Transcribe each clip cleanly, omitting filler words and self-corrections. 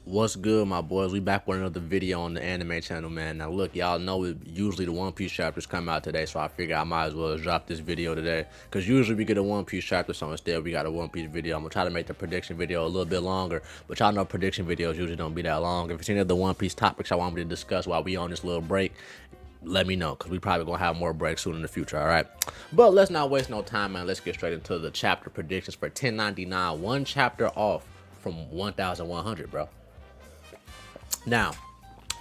What's good, my boys? We back with another video on the anime channel, man. Now look, y'all know usually the One Piece chapters come out today, so I figure I might as well drop this video today. Cause usually we get a One Piece chapter, so instead we got a One Piece video. I'm gonna try to make the prediction video a little bit longer, but y'all know prediction videos usually don't be that long. If there's any other One Piece topics y'all want me to discuss while we on this little break, let me know, because we probably gonna have more breaks soon in the future. All right, but let's not waste no time, man. Let's get straight into the chapter predictions for 1099, one chapter off from 1100, bro. Now,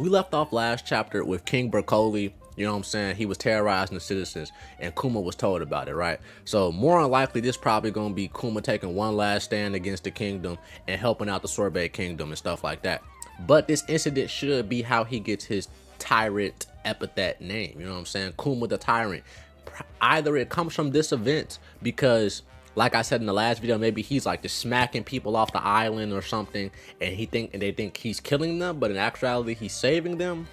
we left off last chapter with King Broccoli. You know what I'm saying? He was terrorizing the citizens, and Kuma was told about it, right? So more than likely, this probably gonna be Kuma taking one last stand against the kingdom and helping out the Sorbet Kingdom and stuff like that. But this incident should be how he gets his tyrant epithet name. You know what I'm saying? Kuma the Tyrant. Either it comes from this event because, like I said in the last video, maybe he's like just smacking people off the island or something, and they think he's killing them, but in actuality he's saving them.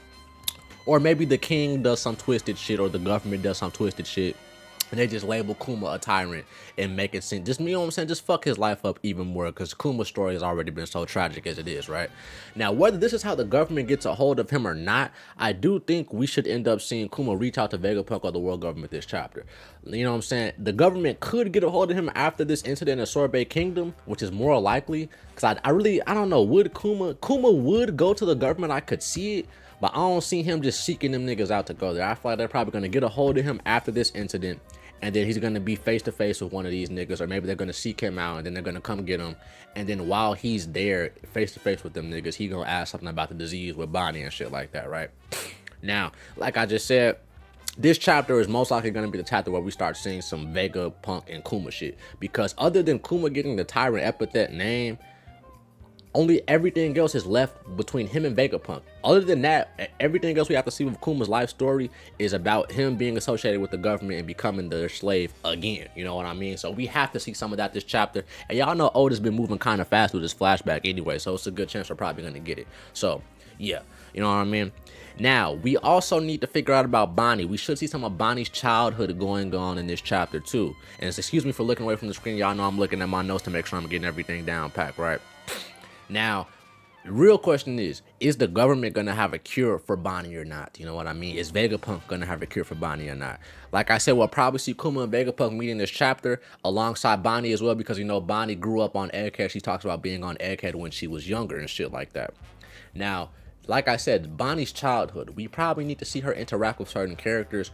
Or maybe the king does some twisted shit, or the government does some twisted shit, and they just label Kuma a tyrant and make it seem, just, you know what I'm saying, just fuck his life up even more, because Kuma's story has already been so tragic as it is, right? Now, whether this is how the government gets a hold of him or not, I do think we should end up seeing Kuma reach out to Vegapunk or the world government this chapter. You know what I'm saying? The government could get a hold of him after this incident in Sorbet Kingdom, which is more likely, because I don't know, would Kuma would go to the government, I could see it, but I don't see him just seeking them niggas out to go there. I feel like they're probably going to get a hold of him after this incident, and then he's going to be face to face with one of these niggas, or maybe they're going to seek him out and then they're going to come get him. And then while he's there face to face with them niggas, he going to ask something about the disease with Bonnie and shit like that, right? Now, like I just said, this chapter is most likely going to be the chapter where we start seeing some Vegapunk and Kuma shit, because other than Kuma getting the tyrant epithet name, only everything else is left between him and Vegapunk. Other than that, everything else we have to see with Kuma's life story is about him being associated with the government and becoming their slave again. You know what I mean? So we have to see some of that this chapter. And y'all know Oda's been moving kind of fast with this flashback anyway, so it's a good chance we're probably going to get it. So, yeah, you know what I mean? Now, we also need to figure out about Bonnie. We should see some of Bonnie's childhood going on in this chapter too. And excuse me for looking away from the screen. Y'all know I'm looking at my notes to make sure I'm getting everything down packed, right? Now, the real question is the government going to have a cure for Bonnie or not? You know what I mean? Is Vegapunk going to have a cure for Bonnie or not? Like I said, we'll probably see Kuma and Vegapunk meeting this chapter alongside Bonnie as well, because, you know, Bonnie grew up on Egghead. She talks about being on Egghead when she was younger and shit like that. Now, like I said, Bonnie's childhood, we probably need to see her interact with certain characters.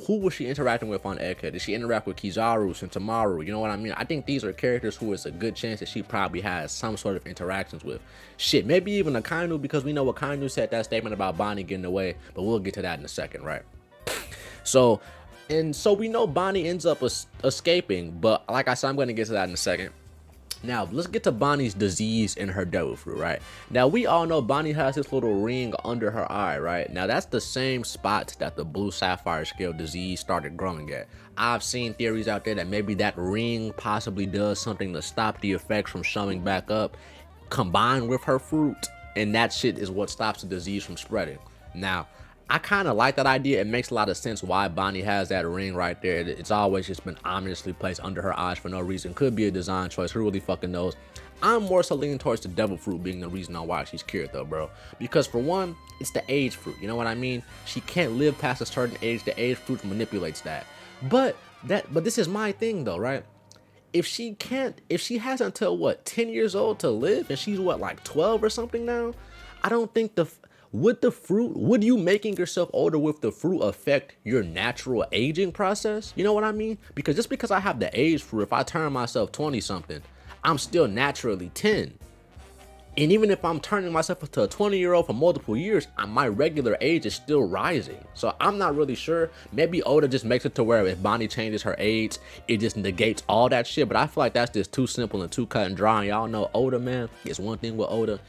Who was she interacting with on Egghead? Did she interact with Kizaru, Sentamaru? You know what I mean? I think these are characters who is a good chance that she probably has some sort of interactions with. Shit, maybe even Akainu, because we know Akainu said that statement about Bonnie getting away, but we'll get to that in a second, right? So we know Bonnie ends up escaping, but like I said, I'm going to get to that in a second. Now, let's get to Bonnie's disease in her devil fruit, right? Now, we all know Bonnie has this little ring under her eye, right? Now, that's the same spot that the blue sapphire scale disease started growing at. I've seen theories out there that maybe that ring possibly does something to stop the effects from showing back up, combined with her fruit, and that shit is what stops the disease from spreading. Now, I kind of like that idea. It makes a lot of sense why Bonnie has that ring right there. It's always just been ominously placed under her eyes for no reason. Could be a design choice. Who really fucking knows? I'm more so leaning towards the devil fruit being the reason on why she's cured though, bro. Because for one, it's the age fruit. You know what I mean? She can't live past a certain age. The age fruit manipulates that. But this is my thing though, right? If she has until what, 10 years old to live, and she's what, like 12 or something now, I don't think would you making yourself older with the fruit affect your natural aging process? You know what I mean? Because just because I have the age fruit, if I turn myself 20 something, I'm still naturally 10. And even if I'm turning myself into a 20-year-old for multiple years, my regular age is still rising. So I'm not really sure. Maybe Oda just makes it to where if Bonnie changes her age, it just negates all that shit. But I feel like that's just too simple and too cut and dry. And y'all know Oda, man. It's one thing with Oda.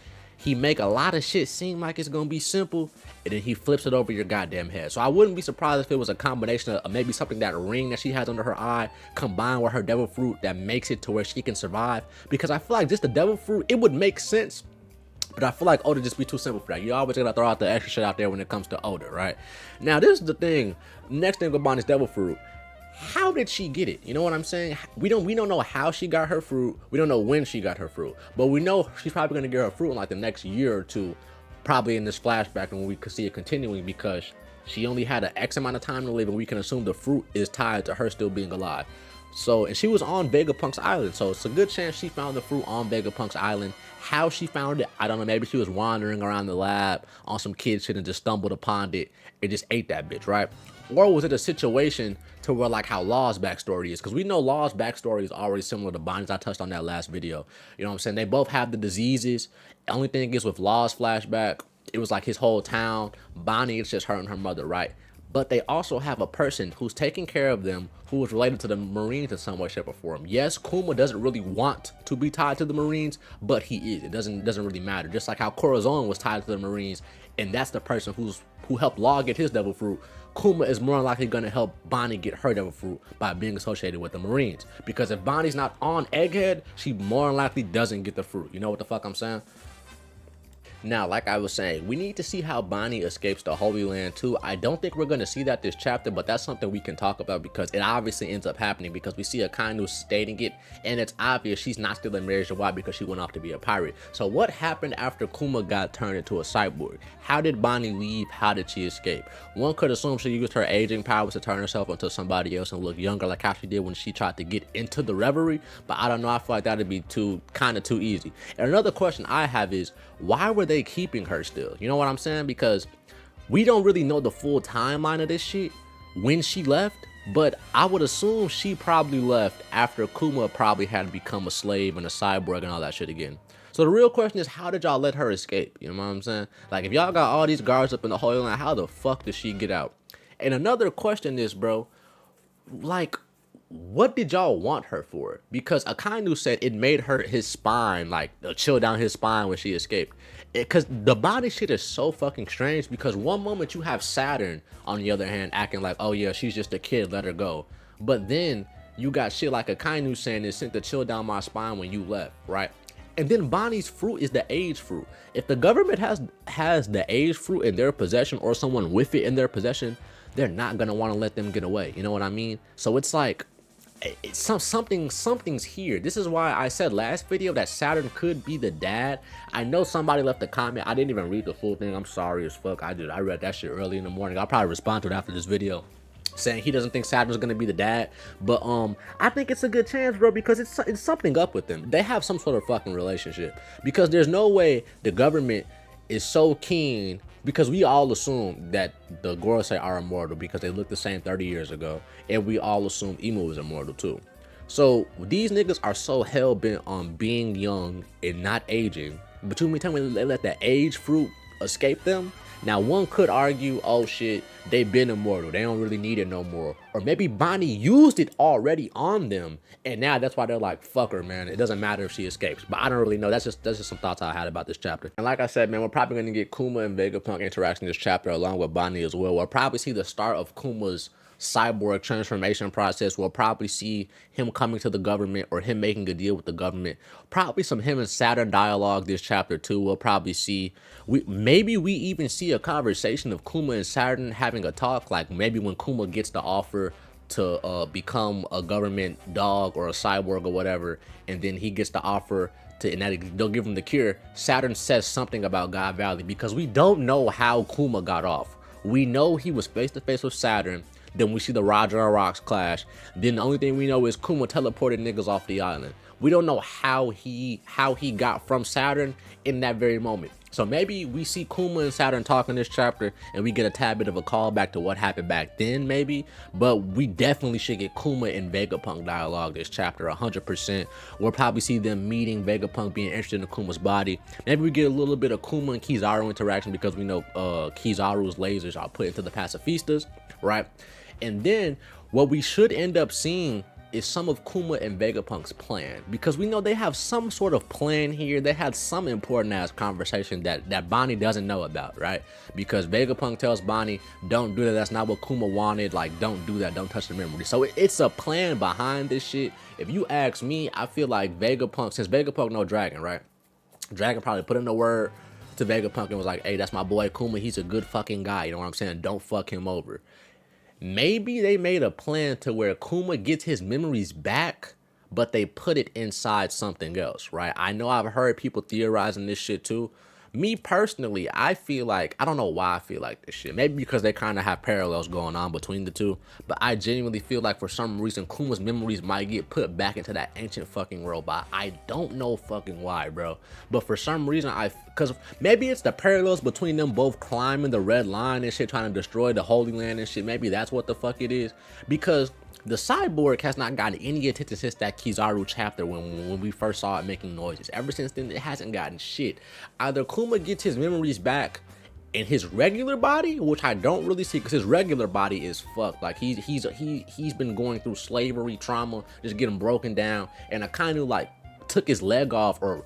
He make a lot of shit seem like it's gonna be simple, and then he flips it over your goddamn head. So I wouldn't be surprised if it was a combination of maybe something, that ring that she has under her eye combined with her devil fruit, that makes it to where she can survive. Because I feel like just the devil fruit, it would make sense, but I feel like Oda just be too simple for that. You always gotta throw out the extra shit out there when it comes to Oda, right? Now, this is the thing. Next thing about Bonnie's devil fruit. how did she get it? You know what I'm saying? We don't know how she got her fruit. We don't know when she got her fruit, but we know she's probably gonna get her fruit in like the next year or two, probably in this flashback, and we could see it continuing because she only had an X amount of time to live, and we can assume the fruit is tied to her still being alive. So, and she was on Vegapunk's island, so it's a good chance she found the fruit on Vegapunk's island. How she found it, I don't know. Maybe she was wandering around the lab on some kid shit and just stumbled upon it and just ate that bitch, right? Or was it a situation to where like how Law's backstory is? Because we know Law's backstory is already similar to Bonnie's. I touched on that last video. You know what I'm saying? They both have the diseases. The only thing is with Law's flashback, it was like his whole town. Bonnie, it's just her and her mother, right? But they also have a person who's taking care of them who is related to the Marines in some way, shape, or form. Yes, Kuma doesn't really want to be tied to the Marines, but he is. It doesn't really matter. Just like how Corazon was tied to the Marines, and that's the person who helped Law get his devil fruit. Kuma is more likely gonna help Bonnie get her devil fruit by being associated with the Marines. Because if Bonnie's not on Egghead, she more likely doesn't get the fruit. You know what the fuck I'm saying? Now, like I was saying, we need to see how Bonnie escapes the Holy Land too. I don't think we're going to see that this chapter, but that's something we can talk about because it obviously ends up happening because we see Akainu stating it, and it's obvious she's not still in marriage. Why? Because she went off to be a pirate. So what happened after Kuma got turned into a cyborg? How did Bonnie leave? How did she escape? One could assume she used her aging powers to turn herself into somebody else and look younger like how she did when she tried to get into the reverie, but I don't know. I feel like that'd be kind of too easy. And another question I have is, why were they keeping her still? You know what I'm saying? Because we don't really know the full timeline of this shit when she left, but I would assume she probably left after Kuma probably had become a slave and a cyborg and all that shit again. So the real question is, how did y'all let her escape? You know what I'm saying? Like, if y'all got all these guards up in the Holy Land, how the fuck did she get out? And another question is, bro, like, what did y'all want her for? Because Akainu said it made her his spine, like chill down his spine when she escaped. Because the body shit is so fucking strange, because one moment you have Saturn, on the other hand, acting like, oh yeah, she's just a kid, let her go. But then you got shit like Akainu saying it's sent to chill down my spine when you left, right? And then Bonnie's fruit is the age fruit. If the government has the age fruit in their possession, or someone with it in their possession, they're not gonna want to let them get away. You know what I mean? So it's like, something's here. This is why I said last video that Saturn could be the dad. I know somebody left a comment. I didn't even read the full thing. I'm sorry as fuck. I read that shit early in the morning. I'll probably respond to it after this video, saying he doesn't think Saturn's gonna be the dad. But I think it's a good chance, bro, because it's something up with them. They have some sort of fucking relationship, because there's no way the government is so keen, because we all assume that the Gorosei are immortal because they looked the same 30 years ago, and we all assume Imu is immortal too. So these niggas are so hell-bent on being young and not aging, but you mean tell me they let the age fruit escape them? Now, one could argue, oh shit, they've been immortal, they don't really need it no more. Or maybe Bonnie used it already on them, and now that's why they're like, fuck her, man, it doesn't matter if she escapes. But I don't really know. That's just some thoughts I had about this chapter. And like I said, man, we're probably gonna get Kuma and Vegapunk interaction in this chapter along with Bonnie as well. We'll probably see the start of Kuma's cyborg transformation process. We'll probably see him coming to the government, or him making a deal with the government. Probably some him and Saturn dialogue this chapter too. We'll probably see, maybe we even see a conversation of Kuma and Saturn having a talk, like maybe when Kuma gets the offer to become a government dog or a cyborg or whatever, and then he gets the offer to, and they'll give him the cure. Saturn says something about God Valley, because we don't know how Kuma got off. We know he was face to face with Saturn. Then we see the Roger and Rocks clash. Then the only thing we know is Kuma teleported niggas off the island. We don't know how he got from Saturn in that very moment. So maybe we see Kuma and Saturn talk in this chapter, and we get a tad bit of a callback to what happened back then, maybe. But we definitely should get Kuma and Vegapunk dialogue this chapter, 100%. We'll probably see them meeting, Vegapunk being interested in Kuma's body. Maybe we get a little bit of Kuma and Kizaru interaction, because we know Kizaru's lasers are put into the pacifistas, right? And then what we should end up seeing is some of Kuma and Vegapunk's plan, because we know they have some sort of plan here. They had some important ass conversation that Bonnie doesn't know about, right? Because Vegapunk tells Bonnie, don't do that, that's not what Kuma wanted, like don't do that, don't touch the memory. So it's a plan behind this shit. If you ask me, I feel like Vegapunk, since Vegapunk know Dragon, right? Dragon probably put in the word to Vegapunk and was like, hey, that's my boy Kuma, he's a good fucking guy, you know what I'm saying? Don't fuck him over. maybe they made a plan to where Kuma gets his memories back, but they put it inside something else, right? I know I've heard people theorizing this shit too. Me personally, I feel like, I don't know why I feel like this shit. Maybe because they kind of have parallels going on between the two, but I genuinely feel like for some reason Kuma's memories might get put back into that ancient fucking robot. I don't know fucking why, bro. But for some reason, because maybe it's the parallels between them both climbing the red line and shit, trying to destroy the Holy Land and shit. Maybe that's what the fuck it is. Because the cyborg has not gotten any attention since that Kizaru chapter when we first saw it making noises. Ever since then, it hasn't gotten shit. Either Kuma gets his memories back in his regular body, which I don't really see, because his regular body is fucked. Like he's been going through slavery trauma, just getting broken down, and I kind of like took his leg off or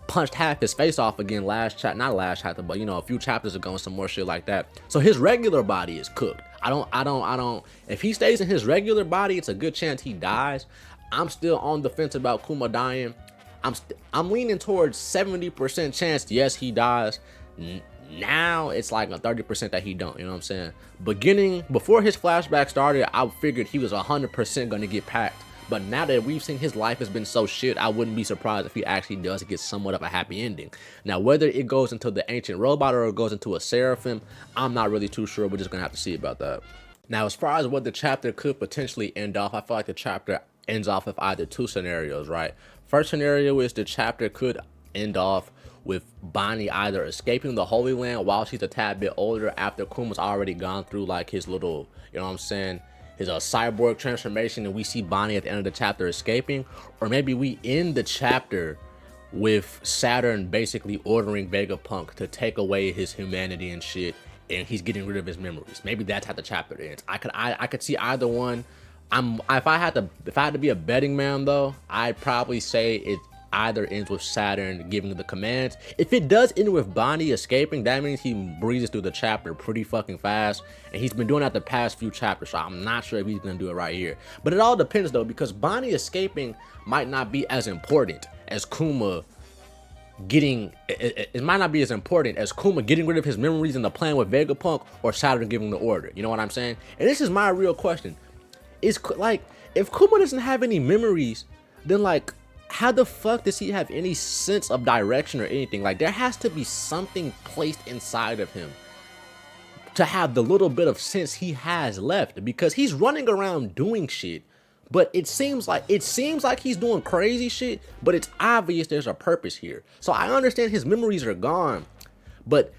punched half his face off again not last chapter, but you know, a few chapters ago and some more shit like that. So his regular body is cooked. I don't, if he stays in his regular body, it's a good chance he dies. I'm still on the fence about Kuma dying. I'm leaning towards 70% chance, yes, he dies. Now it's like a 30% that he don't, you know what I'm saying? Before his flashback started, I figured he was 100% gonna get packed. But now that we've seen his life has been so shit, I wouldn't be surprised if he actually does get somewhat of a happy ending. Now, whether it goes into the ancient robot or it goes into a seraphim, I'm not really too sure. We're just gonna have to see about that. Now, as far as what the chapter could potentially end off, I feel like the chapter ends off with either two scenarios, right? First scenario is the chapter could end off with Bonnie either escaping the Holy Land while she's a tad bit older after Kuma's already gone through like his little, you know what I'm saying, his cyborg transformation, and we see Bonnie at the end of the chapter escaping. Or maybe we end the chapter with Saturn basically ordering Vegapunk to take away his humanity and shit, and he's getting rid of his memories. Maybe that's how the chapter ends. I could see either one. If I had to be a betting man though, I'd probably say it either ends with Saturn giving the commands. If it does end with Bonnie escaping, that means he breezes through the chapter pretty fucking fast, and he's been doing that the past few chapters, so I'm not sure if he's gonna do it right here. But it all depends though, because Bonnie escaping might not be as important as Kuma getting, it might not be as important as Kuma getting rid of his memories in the plan with Vegapunk, or Saturn giving the order. You know what I'm saying? And this is my real question. Is like, if Kuma doesn't have any memories, then like, how the fuck does he have any sense of direction or anything? Like, there has to be something placed inside of him to have the little bit of sense he has left, because he's running around doing shit, but it seems like he's doing crazy shit, but it's obvious there's a purpose here. So I understand his memories are gone, but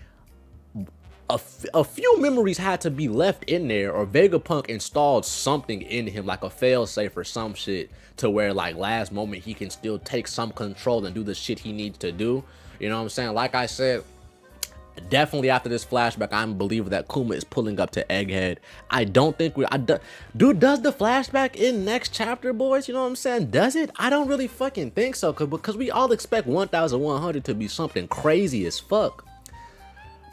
a few memories had to be left in there, or Vegapunk installed something in him, like a failsafe or some shit, to where like last moment he can still take some control and do the shit he needs to do. You know what I'm saying? Like I said, definitely after this flashback, I'm a believer that Kuma is pulling up to Egghead. I don't think dude, does the flashback in next chapter, boys? You know what I'm saying? Does it? I don't really fucking think so, because we all expect 1100 to be something crazy as fuck.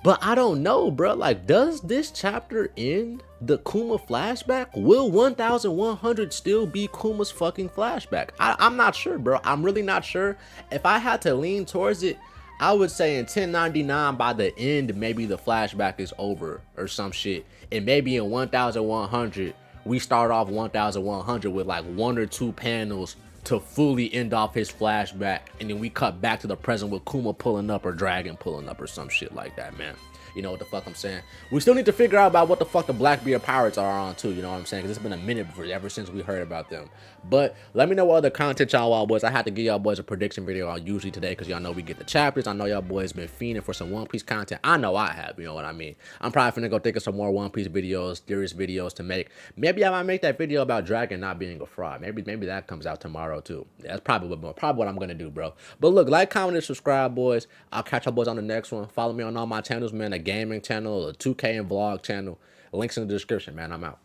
But I don't know, bro. Like, does this chapter end the Kuma flashback? Will 1100 still be Kuma's fucking flashback? I'm not sure, bro. I'm really not sure. If I had to lean towards it, I would say in 1099 by the end, maybe the flashback is over or some shit. And maybe in 1100, we start off 1100 with like 1 or 2 panels to fully end off his flashback, and then we cut back to the present with Kuma pulling up or Dragon pulling up or some shit like that, man. You know what the fuck I'm saying? We still need to figure out about what the fuck the Blackbeard Pirates are on too, you know what I'm saying? Because it's been a minute ever since we heard about them. But let me know what other content y'all want, boys. I had to give y'all boys a prediction video on usually today, because y'all know we get the chapters. I know y'all boys been fiending for some One Piece content. I know I have, you know what I mean? I'm probably finna go think of some more One Piece videos, serious videos to make. Maybe I might make that video about Dragon not being a fraud. Maybe that comes out tomorrow too. That's probably what I'm gonna do, bro. But look, like, comment, and subscribe, boys. I'll catch y'all boys on the next one. Follow me on all my channels, man. A gaming channel, a 2K and vlog channel. Links in the description, man. I'm out.